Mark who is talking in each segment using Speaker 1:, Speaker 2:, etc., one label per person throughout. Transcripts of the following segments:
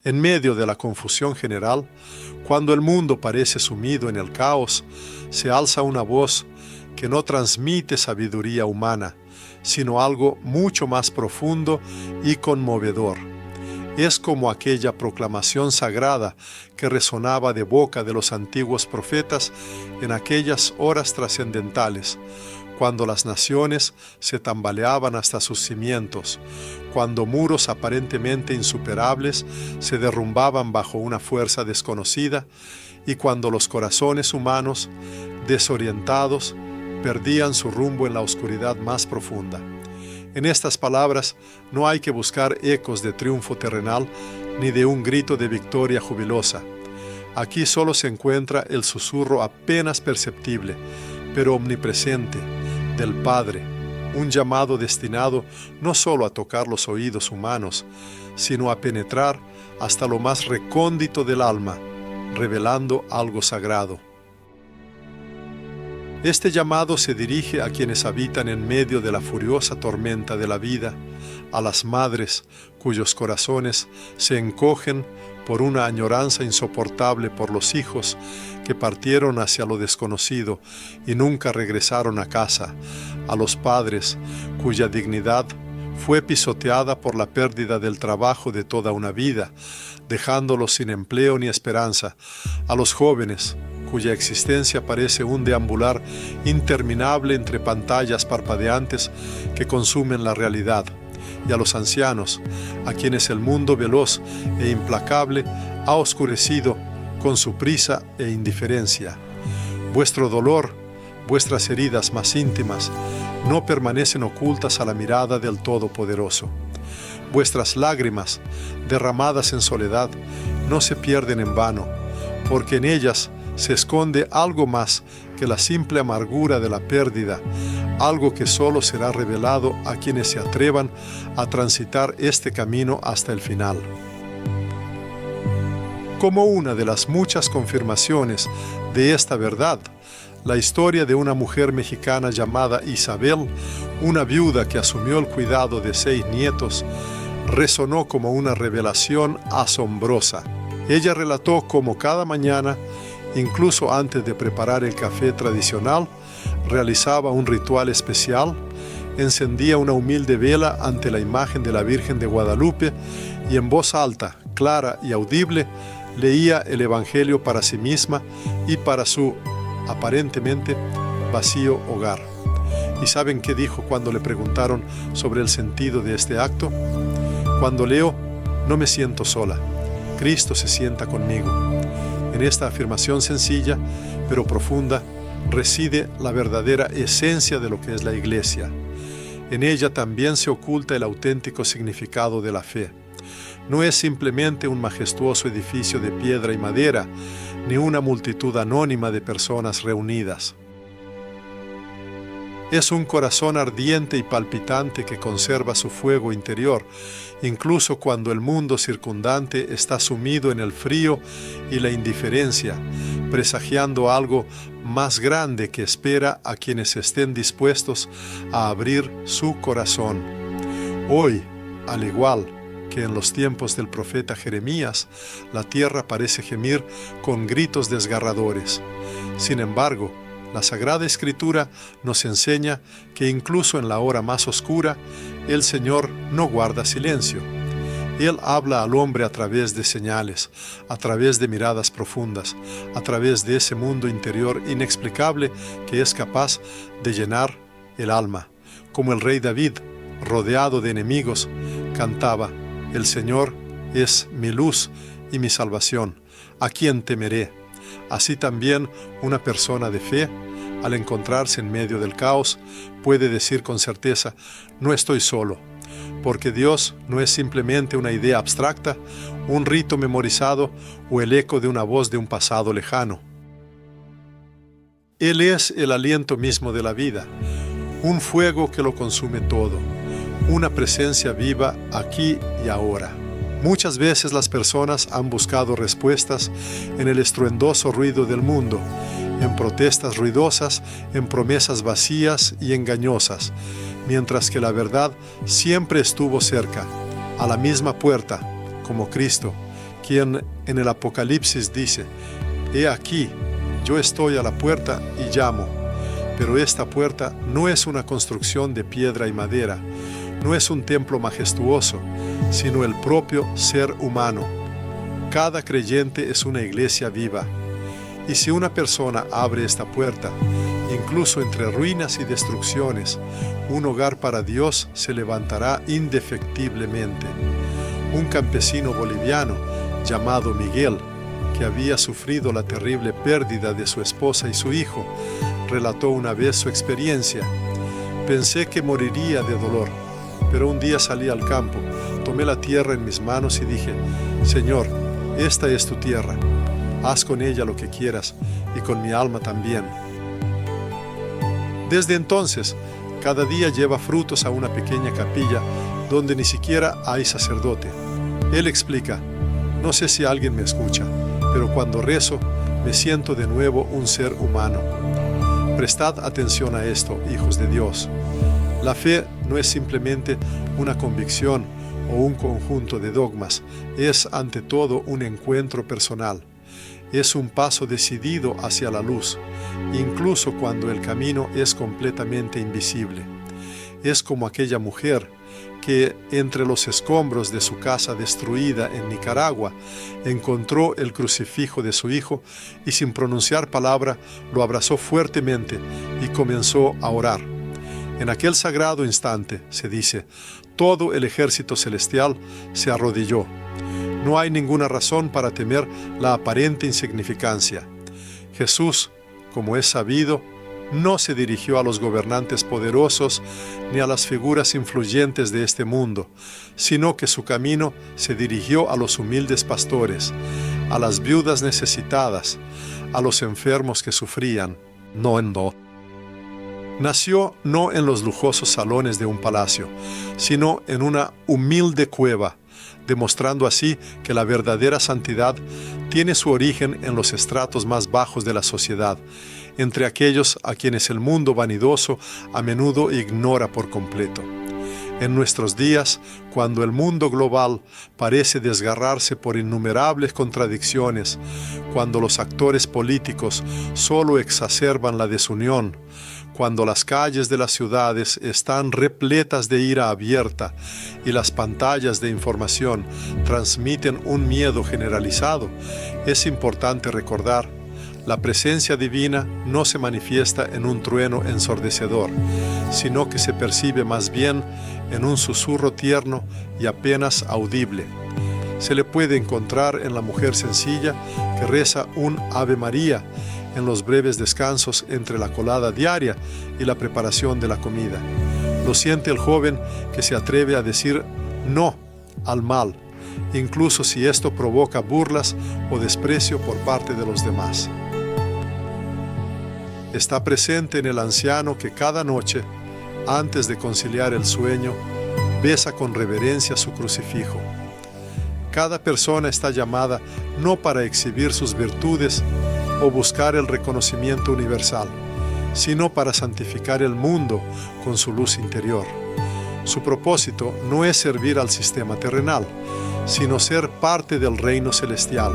Speaker 1: En medio de la confusión general, cuando el mundo parece sumido en el caos, se alza una voz que no transmite sabiduría humana, sino algo mucho más profundo y conmovedor. Es como aquella proclamación sagrada que resonaba de boca de los antiguos profetas en aquellas horas trascendentales, cuando las naciones se tambaleaban hasta sus cimientos, cuando muros aparentemente insuperables se derrumbaban bajo una fuerza desconocida y cuando los corazones humanos, desorientados, perdían su rumbo en la oscuridad más profunda. En estas palabras no hay que buscar ecos de triunfo terrenal ni de un grito de victoria jubilosa. Aquí solo se encuentra el susurro apenas perceptible, pero omnipresente, del Padre, un llamado destinado no solo a tocar los oídos humanos, sino a penetrar hasta lo más recóndito del alma, revelando algo sagrado. Este llamado se dirige a quienes habitan en medio de la furiosa tormenta de la vida, a las madres cuyos corazones se encogen por una añoranza insoportable por los hijos que partieron hacia lo desconocido y nunca regresaron a casa, a los padres cuya dignidad fue pisoteada por la pérdida del trabajo de toda una vida, dejándolos sin empleo ni esperanza, a los jóvenes cuya existencia parece un deambular interminable entre pantallas parpadeantes que consumen la realidad, y a los ancianos, a quienes el mundo veloz e implacable ha oscurecido con su prisa e indiferencia. Vuestro dolor, vuestras heridas más íntimas, no permanecen ocultas a la mirada del Todopoderoso. Vuestras lágrimas, derramadas en soledad, no se pierden en vano, porque en ellas se esconde algo más que la simple amargura de la pérdida, algo que solo será revelado a quienes se atrevan a transitar este camino hasta el final. Como una de las muchas confirmaciones de esta verdad, la historia de una mujer mexicana llamada Isabel, una viuda que asumió el cuidado de 6 nietos, resonó como una revelación asombrosa. Ella relató cómo cada mañana, incluso antes de preparar el café tradicional, realizaba un ritual especial, encendía una humilde vela ante la imagen de la Virgen de Guadalupe y en voz alta, clara y audible, leía el Evangelio para sí misma y para su, aparentemente, vacío hogar. ¿Y saben qué dijo cuando le preguntaron sobre el sentido de este acto? Cuando leo, no me siento sola. Cristo se sienta conmigo. En esta afirmación sencilla, pero profunda, reside la verdadera esencia de lo que es la Iglesia. En ella también se oculta el auténtico significado de la fe. No es simplemente un majestuoso edificio de piedra y madera, ni una multitud anónima de personas reunidas. Es un corazón ardiente y palpitante que conserva su fuego interior, incluso cuando el mundo circundante está sumido en el frío y la indiferencia, presagiando algo más grande que espera a quienes estén dispuestos a abrir su corazón. Hoy, al igual que en los tiempos del profeta Jeremías, la tierra parece gemir con gritos desgarradores. Sin embargo, la Sagrada Escritura nos enseña que incluso en la hora más oscura, el Señor no guarda silencio. Él habla al hombre a través de señales, a través de miradas profundas, a través de ese mundo interior inexplicable que es capaz de llenar el alma. Como el rey David, rodeado de enemigos, cantaba: «El Señor es mi luz y mi salvación. ¿A quién temeré?». Así también una persona de fe, al encontrarse en medio del caos, puede decir con certeza: «No estoy solo», porque Dios no es simplemente una idea abstracta, un rito memorizado o el eco de una voz de un pasado lejano. Él es el aliento mismo de la vida, un fuego que lo consume todo, una presencia viva aquí y ahora. Muchas veces las personas han buscado respuestas en el estruendoso ruido del mundo, en protestas ruidosas, en promesas vacías y engañosas, mientras que la verdad siempre estuvo cerca, a la misma puerta, como Cristo, quien en el Apocalipsis dice: «He aquí, yo estoy a la puerta y llamo». Pero esta puerta no es una construcción de piedra y madera, no es un templo majestuoso, sino el propio ser humano. Cada creyente es una iglesia viva. Y si una persona abre esta puerta, incluso entre ruinas y destrucciones, un hogar para Dios se levantará indefectiblemente. Un campesino boliviano llamado Miguel, que había sufrido la terrible pérdida de su esposa y su hijo, relató una vez su experiencia. «Pensé que moriría de dolor, pero un día salí al campo, tomé la tierra en mis manos y dije: Señor, esta es tu tierra, haz con ella lo que quieras y con mi alma también». Desde entonces, cada día lleva frutos a una pequeña capilla donde ni siquiera hay sacerdote. Él explica: «No sé si alguien me escucha, pero cuando rezo me siento de nuevo un ser humano». Prestad atención a esto, hijos de Dios. La fe no es simplemente una convicción o un conjunto de dogmas, es ante todo un encuentro personal. Es un paso decidido hacia la luz, incluso cuando el camino es completamente invisible. Es como aquella mujer que, entre los escombros de su casa destruida en Nicaragua, encontró el crucifijo de su hijo y, sin pronunciar palabra, lo abrazó fuertemente y comenzó a orar. En aquel sagrado instante, se dice, todo el ejército celestial se arrodilló. No hay ninguna razón para temer la aparente insignificancia. Jesús, como es sabido, no se dirigió a los gobernantes poderosos ni a las figuras influyentes de este mundo, sino que su camino se dirigió a los humildes pastores, a las viudas necesitadas, a los enfermos que sufrían. Nació no en los lujosos salones de un palacio, sino en una humilde cueva, demostrando así que la verdadera santidad tiene su origen en los estratos más bajos de la sociedad, entre aquellos a quienes el mundo vanidoso a menudo ignora por completo. En nuestros días, cuando el mundo global parece desgarrarse por innumerables contradicciones, cuando los actores políticos solo exacerban la desunión, cuando las calles de las ciudades están repletas de ira abierta y las pantallas de información transmiten un miedo generalizado, es importante recordar: la presencia divina no se manifiesta en un trueno ensordecedor, sino que se percibe más bien en un susurro tierno y apenas audible. Se le puede encontrar en la mujer sencilla que reza un Ave María en los breves descansos entre la colada diaria y la preparación de la comida. Lo siente el joven que se atreve a decir no al mal, incluso si esto provoca burlas o desprecio por parte de los demás. Está presente en el anciano que cada noche, antes de conciliar el sueño, besa con reverencia su crucifijo. Cada persona está llamada no para exhibir sus virtudes o buscar el reconocimiento universal, sino para santificar el mundo con su luz interior. Su propósito no es servir al sistema terrenal, sino ser parte del reino celestial.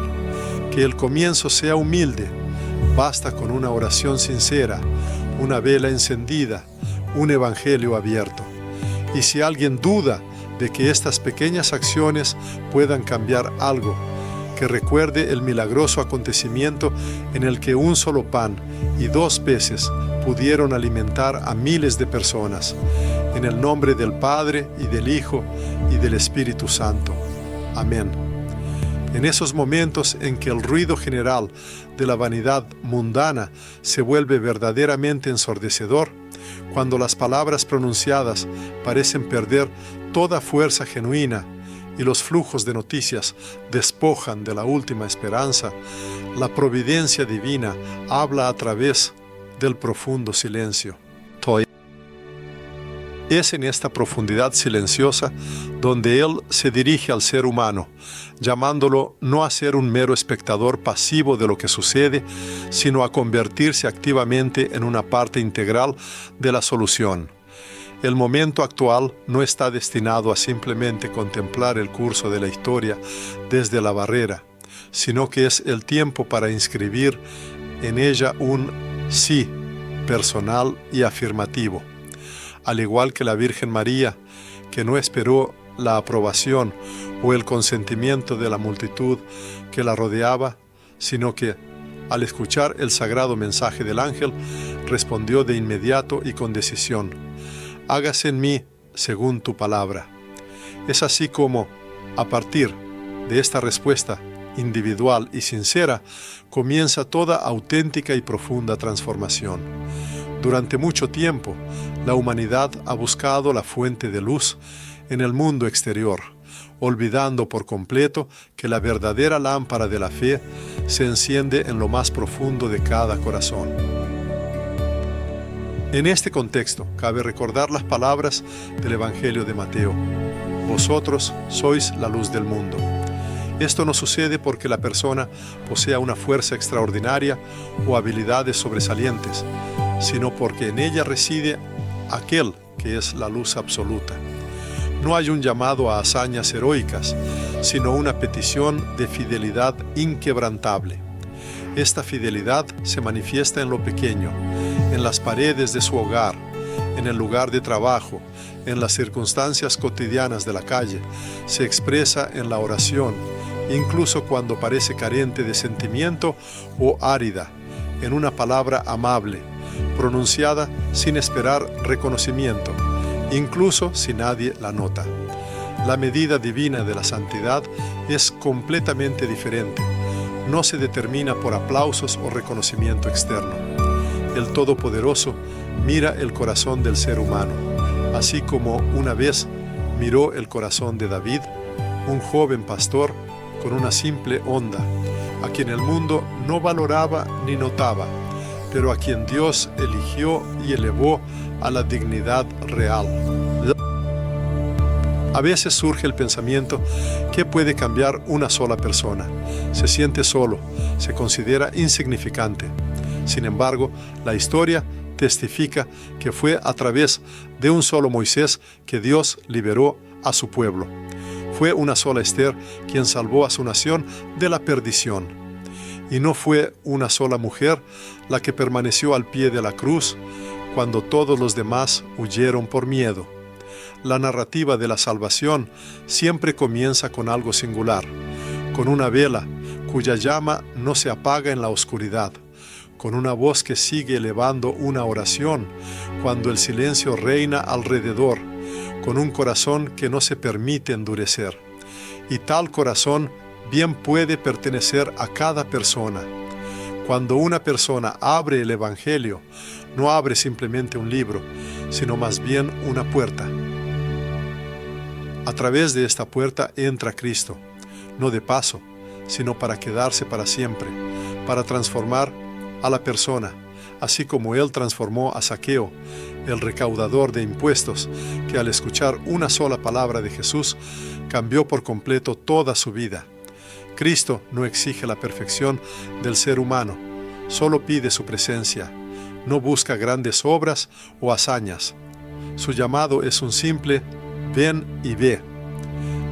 Speaker 1: Que el comienzo sea humilde. Basta con una oración sincera, una vela encendida, un evangelio abierto. Y si alguien duda de que estas pequeñas acciones puedan cambiar algo, que recuerde el milagroso acontecimiento en el que un solo pan y 2 peces pudieron alimentar a miles de personas. En el nombre del Padre, y del Hijo, y del Espíritu Santo. Amén. En esos momentos en que el ruido general de la vanidad mundana se vuelve verdaderamente ensordecedor, cuando las palabras pronunciadas parecen perder toda fuerza genuina y los flujos de noticias despojan de la última esperanza, la providencia divina habla a través del profundo silencio. Es en esta profundidad silenciosa donde Él se dirige al ser humano, llamándolo no a ser un mero espectador pasivo de lo que sucede, sino a convertirse activamente en una parte integral de la solución. El momento actual no está destinado a simplemente contemplar el curso de la historia desde la barrera, sino que es el tiempo para inscribir en ella un sí personal y afirmativo. Al igual que la Virgen María, que no esperó la aprobación o el consentimiento de la multitud que la rodeaba, sino que, al escuchar el sagrado mensaje del ángel, respondió de inmediato y con decisión: hágase en mí según tu palabra. Es así como, a partir de esta respuesta individual y sincera, comienza toda auténtica y profunda transformación. Durante mucho tiempo, la humanidad ha buscado la fuente de luz en el mundo exterior, olvidando por completo que la verdadera lámpara de la fe se enciende en lo más profundo de cada corazón. En este contexto, cabe recordar las palabras del Evangelio de Mateo: vosotros sois la luz del mundo. Esto no sucede porque la persona posea una fuerza extraordinaria o habilidades sobresalientes, sino porque en ella reside aquel que es la luz absoluta. No hay un llamado a hazañas heroicas, sino una petición de fidelidad inquebrantable. Esta fidelidad se manifiesta en lo pequeño, en las paredes de su hogar, en el lugar de trabajo, en las circunstancias cotidianas de la calle, se expresa en la oración, incluso cuando parece carente de sentimiento o árida, en una palabra amable, pronunciada sin esperar reconocimiento, incluso si nadie la nota. La medida divina de la santidad es completamente diferente. No se determina por aplausos o reconocimiento externo. El Todopoderoso mira el corazón del ser humano, así como una vez miró el corazón de David, un joven pastor con una simple onda, a quien el mundo no valoraba ni notaba, pero a quien Dios eligió y elevó a la dignidad real. A veces surge el pensamiento: ¿qué puede cambiar una sola persona? Se siente solo, se considera insignificante. Sin embargo, la historia testifica que fue a través de un solo Moisés que Dios liberó a su pueblo. Fue una sola Esther quien salvó a su nación de la perdición. Y no fue una sola mujer la que permaneció al pie de la cruz cuando todos los demás huyeron por miedo. La narrativa de la salvación siempre comienza con algo singular, con una vela cuya llama no se apaga en la oscuridad, con una voz que sigue elevando una oración cuando el silencio reina alrededor, con un corazón que no se permite endurecer. Y tal corazón bien puede pertenecer a cada persona. Cuando una persona abre el Evangelio, no abre simplemente un libro, sino más bien una puerta. A través de esta puerta entra Cristo, no de paso, sino para quedarse para siempre, para transformar a la persona, así como Él transformó a Zaqueo, el recaudador de impuestos, que al escuchar una sola palabra de Jesús, cambió por completo toda su vida. Cristo no exige la perfección del ser humano, solo pide su presencia, no busca grandes obras o hazañas. Su llamado es un simple ven y ve.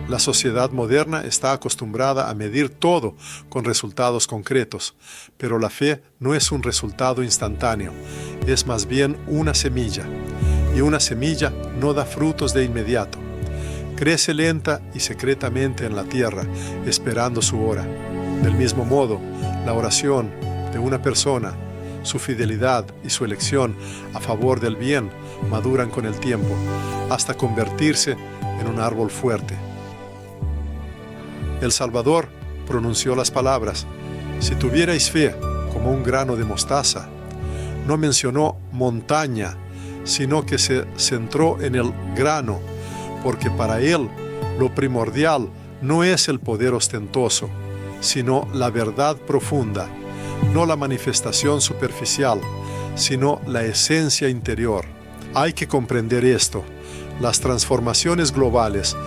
Speaker 1: La sociedad moderna está acostumbrada a medir todo con resultados concretos, pero la fe no es un resultado instantáneo, es más bien una semilla, y una semilla no da frutos de inmediato. Crece lenta y secretamente en la tierra, esperando su hora. Del mismo modo, la oración de una persona, su fidelidad y su elección a favor del bien maduran con el tiempo, hasta convertirse en un árbol fuerte. El Salvador pronunció las palabras: si tuvierais fe como un grano de mostaza. No mencionó montaña, sino que se centró en el grano, porque para él lo primordial no es el poder ostentoso, sino la verdad profunda, no la manifestación superficial, sino la esencia interior. Hay que comprender esto. Las transformaciones globales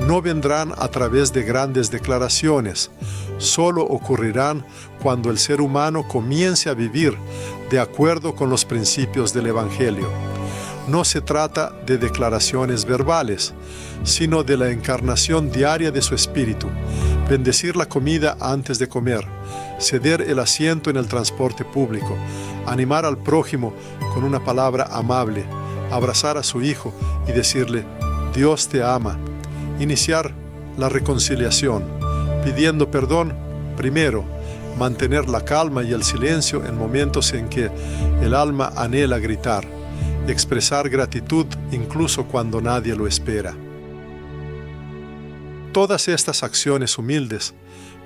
Speaker 1: no vendrán a través de grandes declaraciones, solo ocurrirán cuando el ser humano comience a vivir de acuerdo con los principios del Evangelio. no se trata de declaraciones verbales, sino de la encarnación diaria de su espíritu, bendecir la comida antes de comer, ceder el asiento en el transporte público, animar al prójimo con una palabra amable, abrazar a su hijo y decirle, Dios te ama, iniciar la reconciliación, pidiendo perdón primero, mantener la calma y el silencio en momentos en que el alma anhela gritar, expresar gratitud incluso cuando nadie lo espera. Todas estas acciones humildes,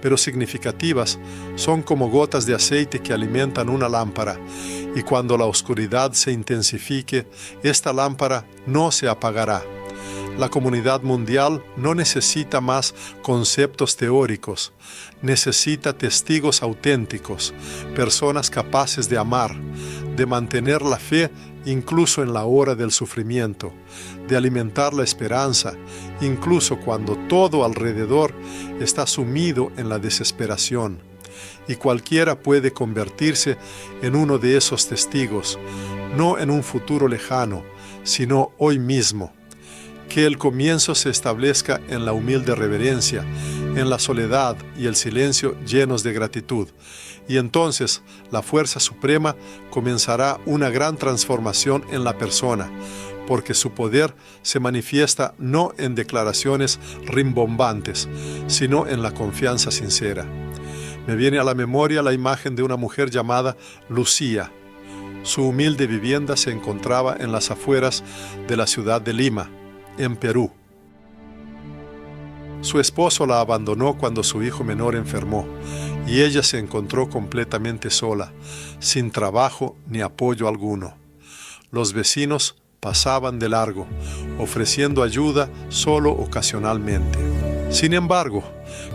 Speaker 1: pero significativas, son como gotas de aceite que alimentan una lámpara, y cuando la oscuridad se intensifique, esta lámpara no se apagará. La comunidad mundial no necesita más conceptos teóricos, necesita testigos auténticos, personas capaces de amar, de mantener la fe incluso en la hora del sufrimiento, de alimentar la esperanza, incluso cuando todo alrededor está sumido en la desesperación. Y cualquiera puede convertirse en uno de esos testigos, no en un futuro lejano, sino hoy mismo. Que el comienzo se establezca en la humilde reverencia, en la soledad y el silencio llenos de gratitud. Y entonces la fuerza suprema comenzará una gran transformación en la persona, porque su poder se manifiesta no en declaraciones rimbombantes, sino en la confianza sincera. Me viene a la memoria la imagen de una mujer llamada Lucía. Su humilde vivienda se encontraba en las afueras de la ciudad de Lima, en Perú. Su esposo la abandonó cuando su hijo menor enfermó, y ella se encontró completamente sola, sin trabajo ni apoyo alguno. Los vecinos pasaban de largo, ofreciendo ayuda solo ocasionalmente. Sin embargo,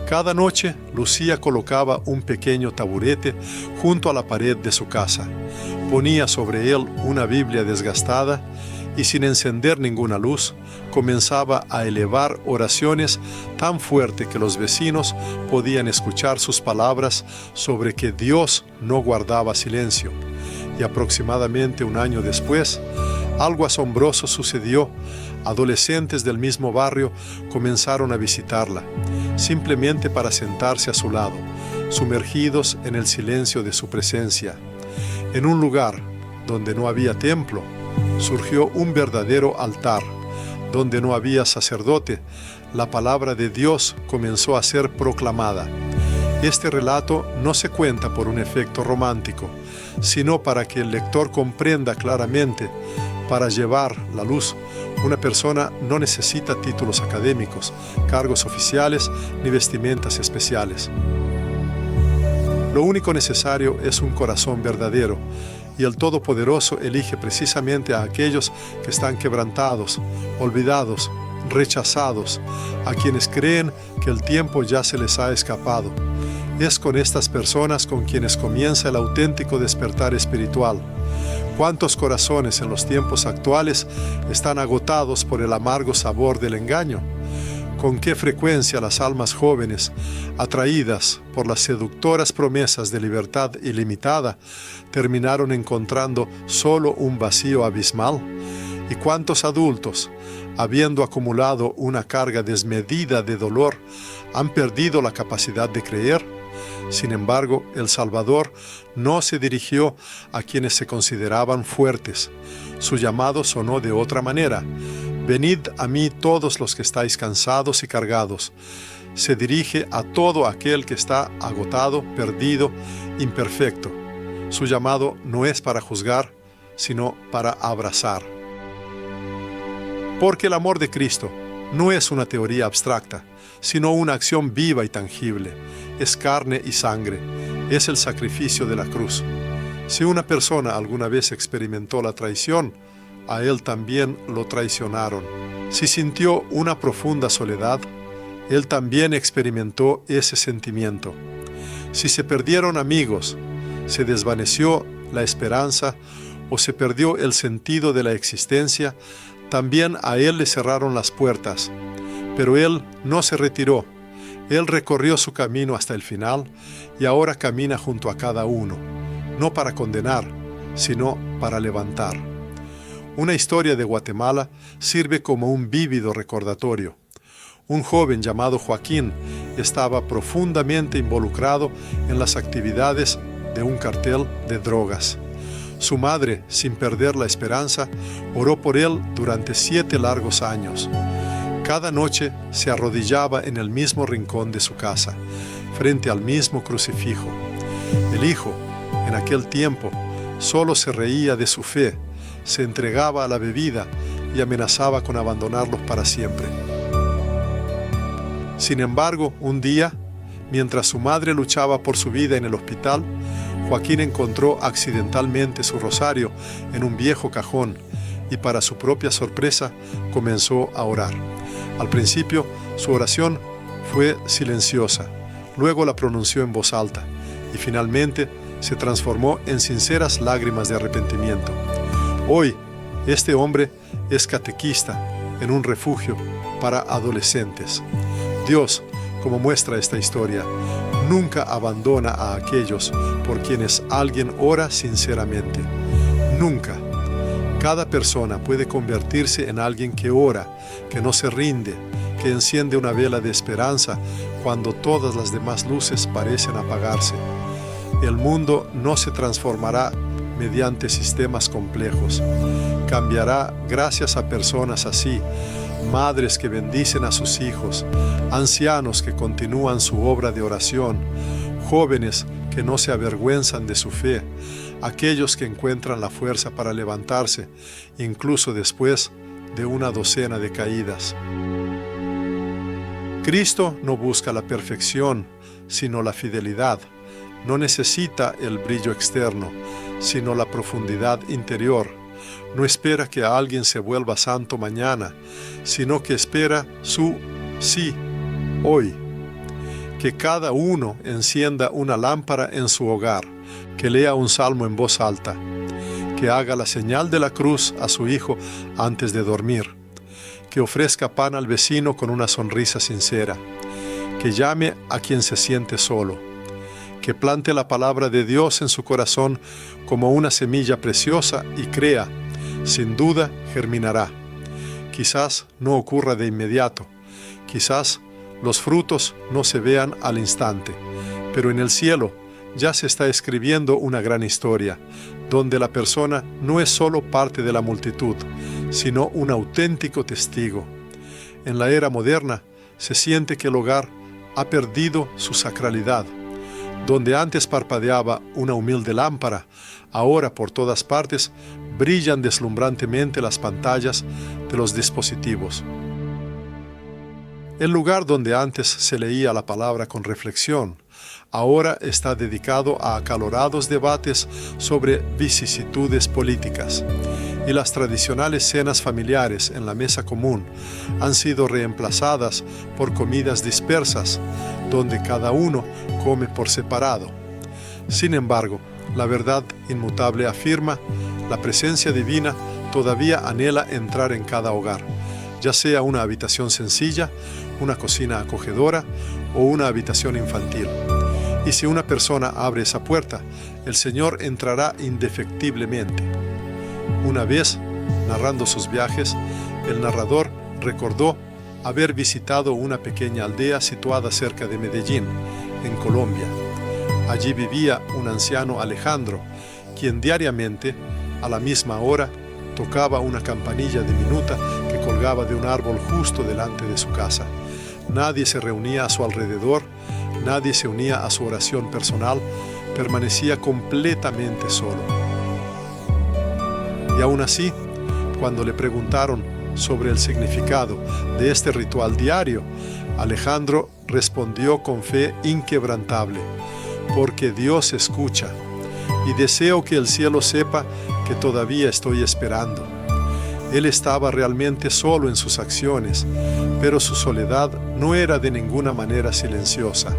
Speaker 1: cada noche Lucía colocaba un pequeño taburete junto a la pared de su casa, ponía sobre él una Biblia desgastada y sin encender ninguna luz, comenzaba a elevar oraciones tan fuerte que los vecinos podían escuchar sus palabras sobre que Dios no guardaba silencio. Y aproximadamente un año después, algo asombroso sucedió. Adolescentes del mismo barrio comenzaron a visitarla, simplemente para sentarse a su lado, sumergidos en el silencio de su presencia. En un lugar donde no había templo, surgió un verdadero altar. Donde no había sacerdote, la palabra de Dios comenzó a ser proclamada. Este relato no se cuenta por un efecto romántico, sino para que el lector comprenda claramente. Para llevar la luz, una persona no necesita títulos académicos, cargos oficiales ni vestimentas especiales. Lo único necesario es un corazón verdadero, y el Todopoderoso elige precisamente a aquellos que están quebrantados, olvidados, rechazados, a quienes creen que el tiempo ya se les ha escapado. Es con estas personas con quienes comienza el auténtico despertar espiritual. ¿Cuántos corazones en los tiempos actuales están agotados por el amargo sabor del engaño? ¿Con qué frecuencia las almas jóvenes, atraídas por las seductoras promesas de libertad ilimitada, terminaron encontrando solo un vacío abismal? ¿Y cuántos adultos, habiendo acumulado una carga desmedida de dolor, han perdido la capacidad de creer? Sin embargo, el Salvador no se dirigió a quienes se consideraban fuertes. Su llamado sonó de otra manera. Venid a mí todos los que estáis cansados y cargados. Se dirige a todo aquel que está agotado, perdido, imperfecto. Su llamado no es para juzgar, sino para abrazar. Porque el amor de Cristo no es una teoría abstracta, sino una acción viva y tangible. Es carne y sangre, es el sacrificio de la cruz. Si una persona alguna vez experimentó la traición, a él también lo traicionaron. Si sintió una profunda soledad, él también experimentó ese sentimiento. Si se perdieron amigos, se desvaneció la esperanza o se perdió el sentido de la existencia, también a él le cerraron las puertas. Pero él no se retiró. Él recorrió su camino hasta el final y ahora camina junto a cada uno, no para condenar, sino para levantar. Una historia de Guatemala sirve como un vívido recordatorio. Un joven llamado Joaquín estaba profundamente involucrado en las actividades de un cartel de drogas. Su madre, sin perder la esperanza, oró por él durante 7 largos años. Cada noche se arrodillaba en el mismo rincón de su casa, frente al mismo crucifijo. El hijo, en aquel tiempo, solo se reía de su fe, se entregaba a la bebida y amenazaba con abandonarlos para siempre. Sin embargo, un día, mientras su madre luchaba por su vida en el hospital, Joaquín encontró accidentalmente su rosario en un viejo cajón y, para su propia sorpresa, comenzó a orar. Al principio, su oración fue silenciosa, luego la pronunció en voz alta y finalmente se transformó en sinceras lágrimas de arrepentimiento. Hoy, este hombre es catequista en un refugio para adolescentes. Dios, como muestra esta historia, nunca abandona a aquellos por quienes alguien ora sinceramente. Nunca. Cada persona puede convertirse en alguien que ora, que no se rinde, que enciende una vela de esperanza cuando todas las demás luces parecen apagarse. El mundo no se transformará mediante sistemas complejos. Cambiará gracias a personas así, madres que bendicen a sus hijos, ancianos que continúan su obra de oración, jóvenes que no se avergüenzan de su fe, aquellos que encuentran la fuerza para levantarse, incluso después de una docena de caídas. Cristo no busca la perfección, sino la fidelidad. No necesita el brillo externo, sino la profundidad interior. No espera que alguien se vuelva santo mañana, sino que espera su sí, hoy. Que cada uno encienda una lámpara en su hogar, que lea un salmo en voz alta, que haga la señal de la cruz a su hijo antes de dormir, que ofrezca pan al vecino con una sonrisa sincera, que llame a quien se siente solo, que plante la palabra de Dios en su corazón como una semilla preciosa y crea, sin duda germinará. Quizás no ocurra de inmediato, quizás los frutos no se vean al instante, pero en el cielo ya se está escribiendo una gran historia, donde la persona no es solo parte de la multitud, sino un auténtico testigo. En la era moderna se siente que el hogar ha perdido su sacralidad. Donde antes parpadeaba una humilde lámpara, ahora por todas partes brillan deslumbrantemente las pantallas de los dispositivos. El lugar donde antes se leía la palabra con reflexión, ahora está dedicado a acalorados debates sobre vicisitudes políticas, y las tradicionales cenas familiares en la mesa común han sido reemplazadas por comidas dispersas, donde cada uno come por separado. Sin embargo, la verdad inmutable afirma, la presencia divina todavía anhela entrar en cada hogar, ya sea una habitación sencilla, una cocina acogedora o una habitación infantil. Y si una persona abre esa puerta, el Señor entrará indefectiblemente. Una vez, narrando sus viajes, el narrador recordó haber visitado una pequeña aldea situada cerca de Medellín, en Colombia. Allí vivía un anciano Alejandro, quien diariamente, a la misma hora, tocaba una campanilla diminuta que colgaba de un árbol justo delante de su casa. Nadie se reunía a su alrededor, nadie se unía a su oración personal, permanecía completamente solo. Y aún así, cuando le preguntaron sobre el significado de este ritual diario, Alejandro respondió con fe inquebrantable: porque Dios escucha, y deseo que el cielo sepa que todavía estoy esperando. Él estaba realmente solo en sus acciones, pero su soledad no era de ninguna manera silenciosa.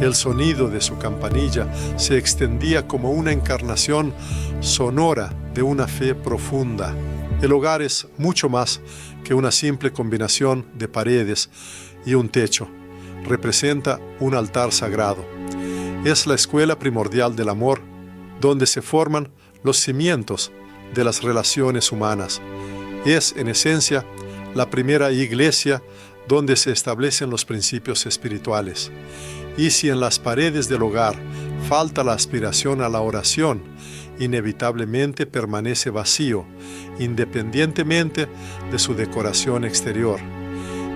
Speaker 1: El sonido de su campanilla se extendía como una encarnación sonora de una fe profunda. El hogar es mucho más que una simple combinación de paredes y un techo. Representa un altar sagrado. Es la escuela primordial del amor, donde se forman los cimientos de las relaciones humanas. Es, en esencia, la primera iglesia donde se establecen los principios espirituales. Y si en las paredes del hogar falta la aspiración a la oración, inevitablemente permanece vacío, independientemente de su decoración exterior.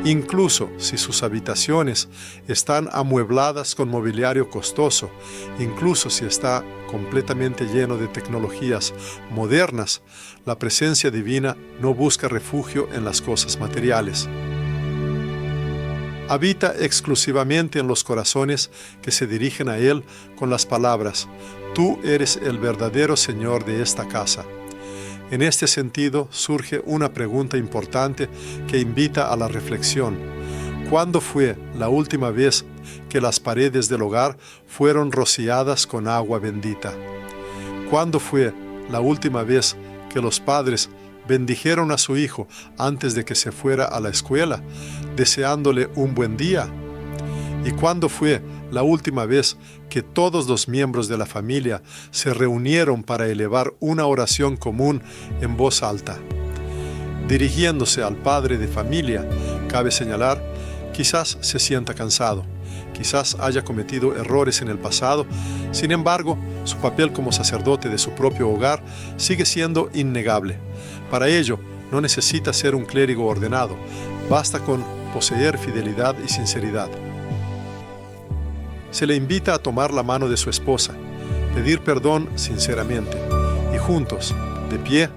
Speaker 1: Incluso si sus habitaciones están amuebladas con mobiliario costoso, incluso si está completamente lleno de tecnologías modernas, la presencia divina no busca refugio en las cosas materiales. Habita exclusivamente en los corazones que se dirigen a Él con las palabras: «Tú eres el verdadero Señor de esta casa». En este sentido surge una pregunta importante que invita a la reflexión. ¿Cuándo fue la última vez que las paredes del hogar fueron rociadas con agua bendita? ¿Cuándo fue la última vez que los padres bendijeron a su hijo antes de que se fuera a la escuela, deseándole un buen día? ¿Y cuándo fue la última vez que todos los miembros de la familia se reunieron para elevar una oración común en voz alta? Dirigiéndose al padre de familia, cabe señalar, quizás se sienta cansado, quizás haya cometido errores en el pasado, sin embargo, su papel como sacerdote de su propio hogar sigue siendo innegable. Para ello, no necesita ser un clérigo ordenado, basta con poseer fidelidad y sinceridad. Se le invita a tomar la mano de su esposa, pedir perdón sinceramente y juntos, de pie,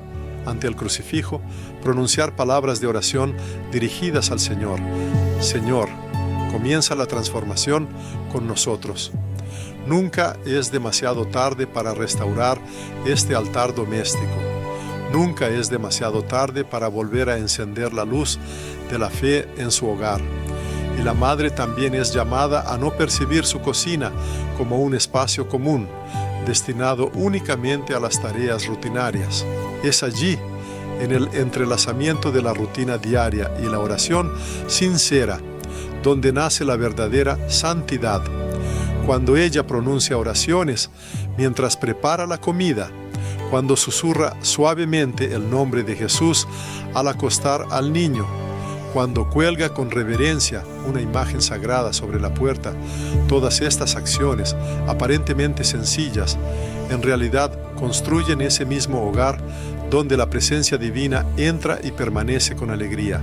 Speaker 1: ante el crucifijo, pronunciar palabras de oración dirigidas al Señor. Señor, comienza la transformación con nosotros. Nunca es demasiado tarde para restaurar este altar doméstico. Nunca es demasiado tarde para volver a encender la luz de la fe en su hogar. Y la madre también es llamada a no percibir su cocina como un espacio común, destinado únicamente a las tareas rutinarias. Es allí, en el entrelazamiento de la rutina diaria y la oración sincera, donde nace la verdadera santidad. Cuando ella pronuncia oraciones mientras prepara la comida, cuando susurra suavemente el nombre de Jesús al acostar al niño, cuando cuelga con reverencia una imagen sagrada sobre la puerta, todas estas acciones, aparentemente sencillas, en realidad construyen ese mismo hogar donde la presencia divina entra y permanece con alegría.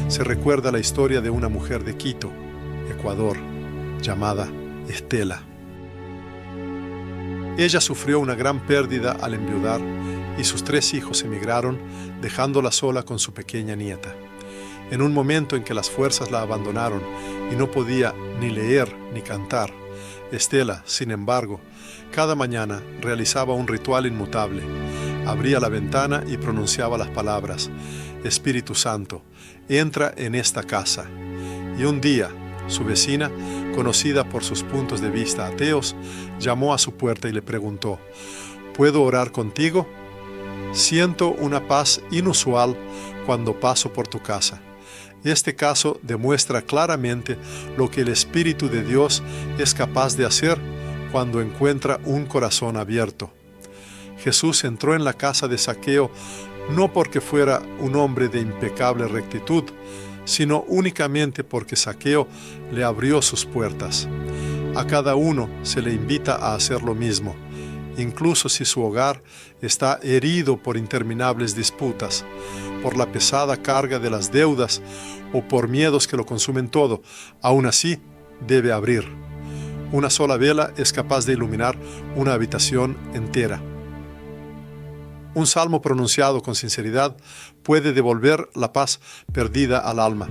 Speaker 1: Se recuerda la historia de una mujer de Quito, Ecuador, llamada Estela. Ella sufrió una gran pérdida al enviudar y sus 3 hijos emigraron, dejándola sola con su pequeña nieta. En un momento en que las fuerzas la abandonaron y no podía ni leer ni cantar, Estela, sin embargo, cada mañana realizaba un ritual inmutable. Abría la ventana y pronunciaba las palabras: Espíritu Santo, entra en esta casa. Y un día, su vecina, conocida por sus puntos de vista ateos, llamó a su puerta y le preguntó: ¿Puedo orar contigo? Siento una paz inusual cuando paso por tu casa. Este caso demuestra claramente lo que el Espíritu de Dios es capaz de hacer cuando encuentra un corazón abierto. Jesús entró en la casa de Zaqueo no porque fuera un hombre de impecable rectitud, sino únicamente porque Zaqueo le abrió sus puertas. A cada uno se le invita a hacer lo mismo, incluso si su hogar está herido por interminables disputas, por la pesada carga de las deudas o por miedos que lo consumen todo. Aún así, debe abrir. Una sola vela es capaz de iluminar una habitación entera. Un salmo pronunciado con sinceridad puede devolver la paz perdida al alma.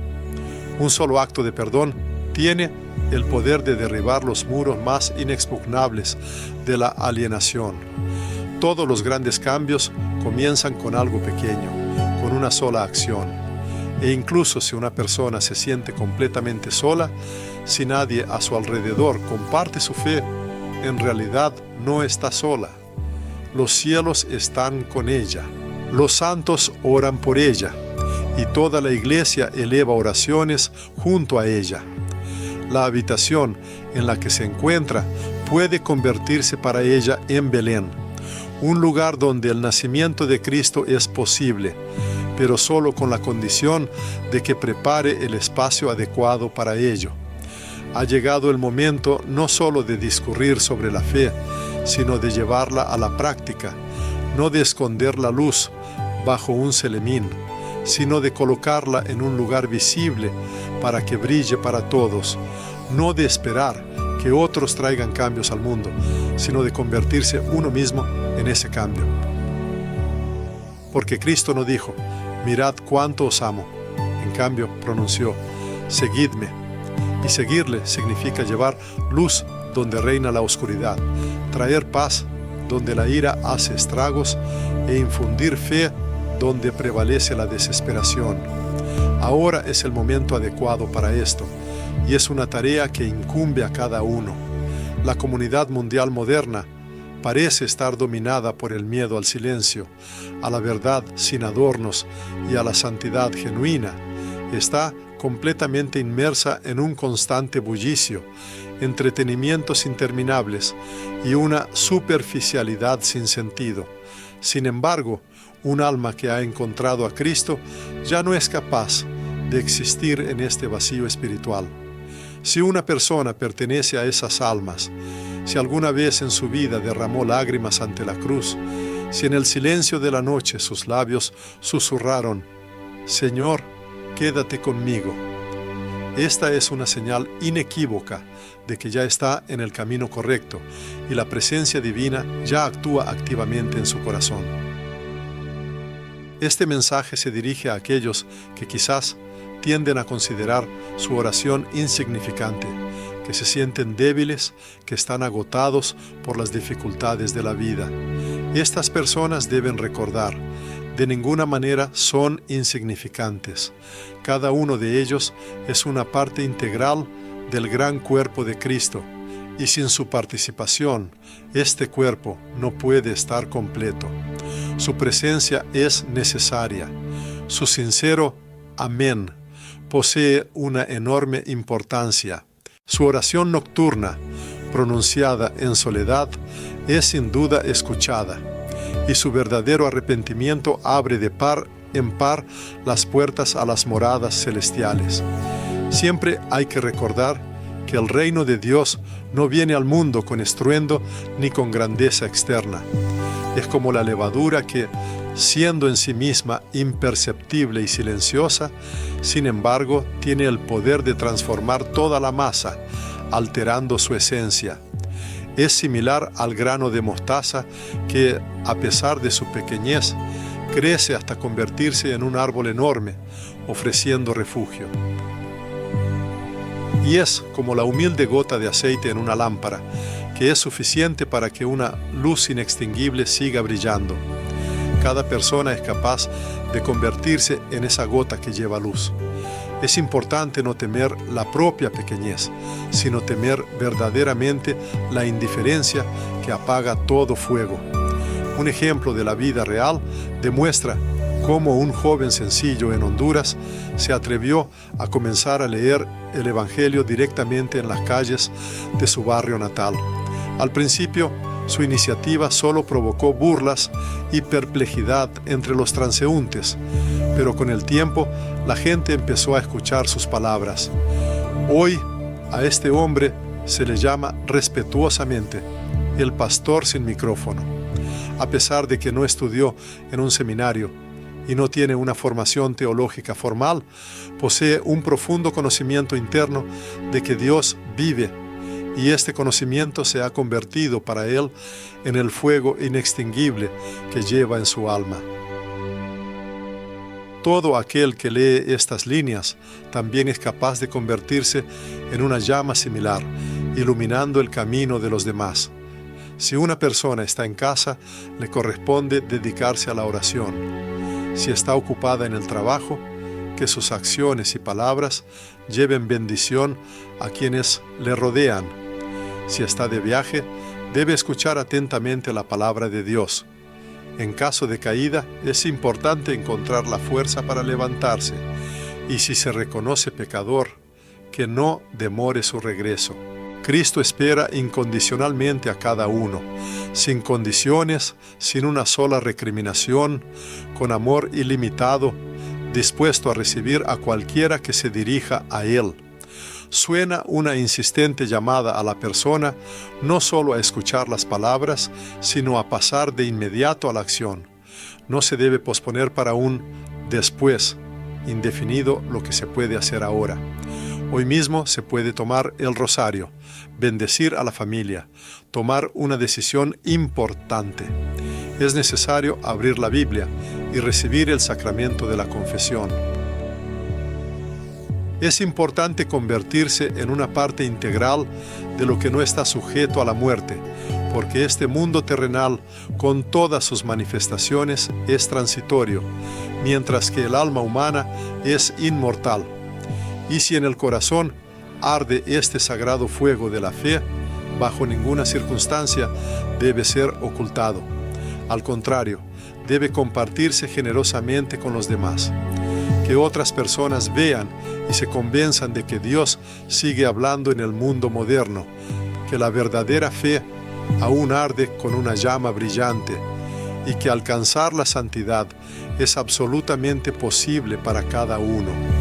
Speaker 1: Un solo acto de perdón tiene el poder de derribar los muros más inexpugnables de la alienación. Todos los grandes cambios comienzan con algo pequeño, con una sola acción. E incluso si una persona se siente completamente sola, si nadie a su alrededor comparte su fe, en realidad no está sola. Los cielos están con ella. Los santos oran por ella, y toda la iglesia eleva oraciones junto a ella. La habitación en la que se encuentra puede convertirse para ella en Belén, un lugar donde el nacimiento de Cristo es posible, pero solo con la condición de que prepare el espacio adecuado para ello. Ha llegado el momento no solo de discurrir sobre la fe, sino de llevarla a la práctica, no de esconder la luz bajo un celemín, sino de colocarla en un lugar visible para que brille para todos, no de esperar que otros traigan cambios al mundo, sino de convertirse uno mismo en ese cambio. Porque Cristo no dijo, mirad cuánto os amo. En cambio, pronunció, seguidme. Y seguirle significa llevar luz donde reina la oscuridad, traer paz donde la ira hace estragos e infundir fe donde prevalece la desesperación. Ahora es el momento adecuado para esto, y es una tarea que incumbe a cada uno. La comunidad mundial moderna parece estar dominada por el miedo al silencio, a la verdad sin adornos y a la santidad genuina. Está completamente inmersa en un constante bullicio, entretenimientos interminables y una superficialidad sin sentido. Sin embargo, un alma que ha encontrado a Cristo ya no es capaz de existir en este vacío espiritual. Si una persona pertenece a esas almas, si alguna vez en su vida derramó lágrimas ante la cruz, si en el silencio de la noche sus labios susurraron, Señor, quédate conmigo. Esta es una señal inequívoca de que ya está en el camino correcto y la presencia divina ya actúa activamente en su corazón. Este mensaje se dirige a aquellos que quizás tienden a considerar su oración insignificante, que se sienten débiles, que están agotados por las dificultades de la vida. Estas personas deben recordar, de ninguna manera son insignificantes. Cada uno de ellos es una parte integral del gran cuerpo de Cristo, y sin su participación, este cuerpo no puede estar completo. Su presencia es necesaria. Su sincero amén posee una enorme importancia. Su oración nocturna, pronunciada en soledad, es sin duda escuchada, y su verdadero arrepentimiento abre de par en par las puertas a las moradas celestiales. Siempre hay que recordar que el reino de Dios no viene al mundo con estruendo ni con grandeza externa. Es como la levadura que, siendo en sí misma imperceptible y silenciosa, sin embargo, tiene el poder de transformar toda la masa, alterando su esencia. Es similar al grano de mostaza que, a pesar de su pequeñez, crece hasta convertirse en un árbol enorme, ofreciendo refugio. Y es como la humilde gota de aceite en una lámpara, que es suficiente para que una luz inextinguible siga brillando. Cada persona es capaz de convertirse en esa gota que lleva luz. Es importante no temer la propia pequeñez, sino temer verdaderamente la indiferencia que apaga todo fuego. Un ejemplo de la vida real demuestra cómo un joven sencillo en Honduras se atrevió a comenzar a leer el Evangelio directamente en las calles de su barrio natal. Al principio, su iniciativa solo provocó burlas y perplejidad entre los transeúntes, pero con el tiempo la gente empezó a escuchar sus palabras. Hoy a este hombre se le llama respetuosamente el pastor sin micrófono. A pesar de que no estudió en un seminario y no tiene una formación teológica formal, posee un profundo conocimiento interno de que Dios vive, y este conocimiento se ha convertido para él en el fuego inextinguible que lleva en su alma. Todo aquel que lee estas líneas también es capaz de convertirse en una llama similar, iluminando el camino de los demás. Si una persona está en casa, le corresponde dedicarse a la oración. Si está ocupada en el trabajo, que sus acciones y palabras lleven bendición a quienes le rodean. Si está de viaje, debe escuchar atentamente la palabra de Dios. En caso de caída, es importante encontrar la fuerza para levantarse, y si se reconoce pecador, que no demore su regreso. Cristo espera incondicionalmente a cada uno, sin condiciones, sin una sola recriminación, con amor ilimitado, dispuesto a recibir a cualquiera que se dirija a Él. Suena una insistente llamada a la persona no solo a escuchar las palabras, sino a pasar de inmediato a la acción. No se debe posponer para un después, indefinido lo que se puede hacer ahora. Hoy mismo se puede tomar el rosario, bendecir a la familia, tomar una decisión importante. Es necesario abrir la Biblia y recibir el sacramento de la confesión. Es importante convertirse en una parte integral de lo que no está sujeto a la muerte, porque este mundo terrenal, con todas sus manifestaciones, es transitorio, mientras que el alma humana es inmortal. Y si en el corazón arde este sagrado fuego de la fe, bajo ninguna circunstancia debe ser ocultado. Al contrario, debe compartirse generosamente con los demás. Que otras personas vean y se convenzan de que Dios sigue hablando en el mundo moderno, que la verdadera fe aún arde con una llama brillante y que alcanzar la santidad es absolutamente posible para cada uno.